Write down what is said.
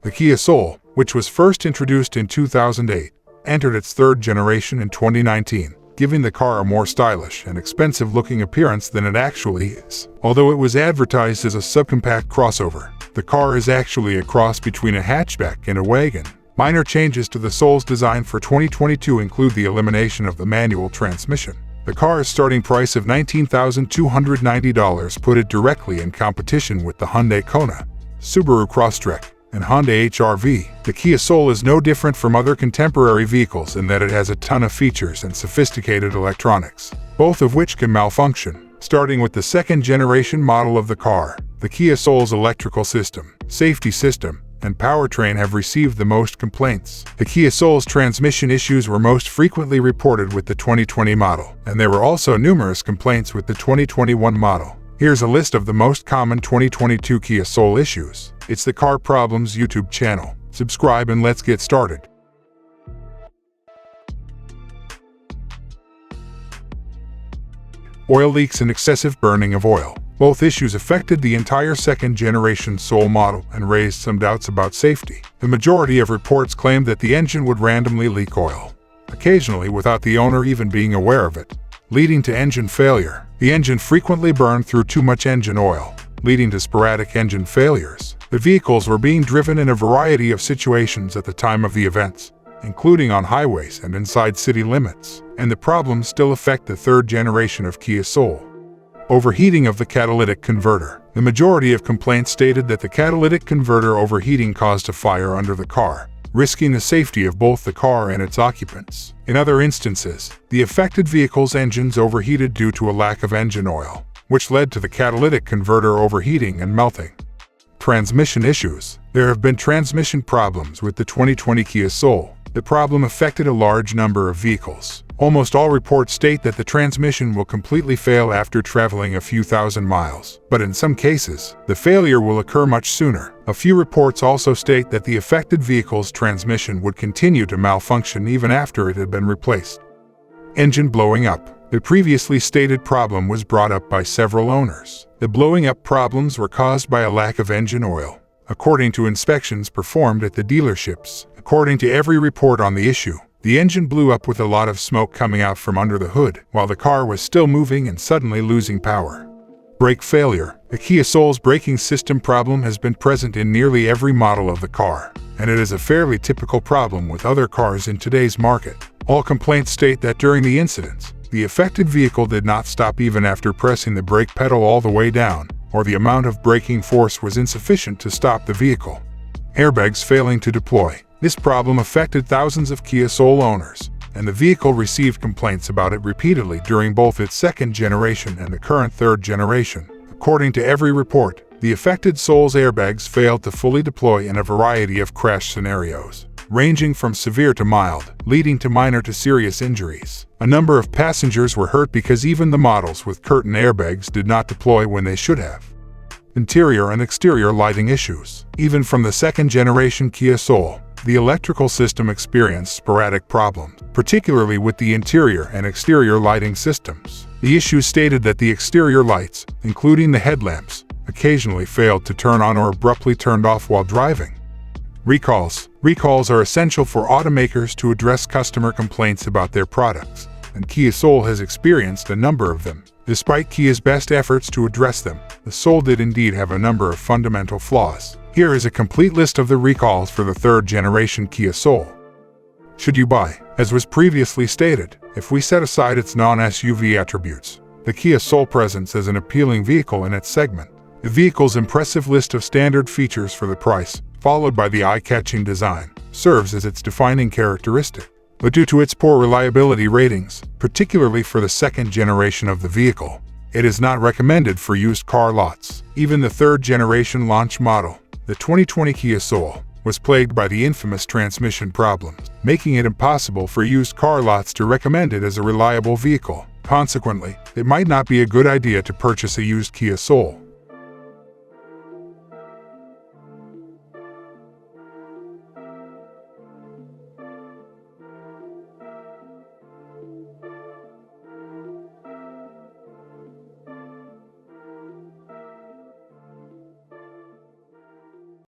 The Kia Soul, which was first introduced in 2008, entered its third generation in 2019, giving the car a more stylish and expensive-looking appearance than it actually is. Although it was advertised as a subcompact crossover, the car is actually a cross between a hatchback and a wagon. Minor changes to the Soul's design for 2022 include the elimination of the manual transmission. The car's starting price of $19,290 put it directly in competition with the Hyundai Kona, Subaru Crosstrek, and Honda HR-V. The Kia Soul is no different from other contemporary vehicles in that it has a ton of features and sophisticated electronics, both of which can malfunction. Starting with the second-generation model of the car, the Kia Soul's electrical system, safety system, and powertrain have received the most complaints. The Kia Soul's transmission issues were most frequently reported with the 2020 model, and there were also numerous complaints with the 2021 model. Here's a list of the most common 2022 Kia Soul issues. It's the Car Problems YouTube channel. Subscribe and let's get started. Oil leaks and excessive burning of oil. Both issues affected the entire second-generation Soul model and raised some doubts about safety. The majority of reports claimed that the engine would randomly leak oil, occasionally without the owner even being aware of it, leading to engine failure. The engine frequently burned through too much engine oil, leading to sporadic engine failures. The vehicles were being driven in a variety of situations at the time of the events, including on highways and inside city limits, and the problems still affect the third generation of Kia Soul. Overheating of the catalytic converter. The majority of complaints stated that the catalytic converter overheating caused a fire under the car, risking the safety of both the car and its occupants. In other instances, the affected vehicle's engines overheated due to a lack of engine oil, which led to the catalytic converter overheating and melting. Transmission issues. There have been transmission problems with the 2020 Kia Soul. The problem affected a large number of vehicles. Almost all reports state that the transmission will completely fail after traveling a few thousand miles, but in some cases, the failure will occur much sooner. A few reports also state that the affected vehicle's transmission would continue to malfunction even after it had been replaced. Engine blowing up. The previously stated problem was brought up by several owners. The blowing up problems were caused by a lack of engine oil, according to inspections performed at the dealerships. According to every report on the issue, the engine blew up with a lot of smoke coming out from under the hood, while the car was still moving and suddenly losing power. Brake failure. The Kia Soul's braking system problem has been present in nearly every model of the car, and it is a fairly typical problem with other cars in today's market. All complaints state that during the incidents, the affected vehicle did not stop even after pressing the brake pedal all the way down, or the amount of braking force was insufficient to stop the vehicle. Airbags failing to deploy. This problem affected thousands of Kia Soul owners, and the vehicle received complaints about it repeatedly during both its second generation and the current third generation. According to every report, the affected Soul's airbags failed to fully deploy in a variety of crash scenarios, ranging from severe to mild, leading to minor to serious injuries. A number of passengers were hurt because even the models with curtain airbags did not deploy when they should have. Interior and exterior lighting issues. Even from the second-generation Kia Soul, the electrical system experienced sporadic problems, particularly with the interior and exterior lighting systems. The issue stated that the exterior lights, including the headlamps, occasionally failed to turn on or abruptly turned off while driving. Recalls. Recalls are essential for automakers to address customer complaints about their products, and Kia Soul has experienced a number of them. Despite Kia's best efforts to address them, the Soul did indeed have a number of fundamental flaws. Here is a complete list of the recalls for the third-generation Kia Soul. Should you buy? As was previously stated, if we set aside its non-SUV attributes, the Kia Soul presents as an appealing vehicle in its segment. The vehicle's impressive list of standard features for the price, followed by the eye-catching design, serves as its defining characteristic. But due to its poor reliability ratings, particularly for the second generation of the vehicle, it is not recommended for used car lots. Even the third-generation launch model, the 2020 Kia Soul, was plagued by the infamous transmission problems, making it impossible for used car lots to recommend it as a reliable vehicle. Consequently, it might not be a good idea to purchase a used Kia Soul.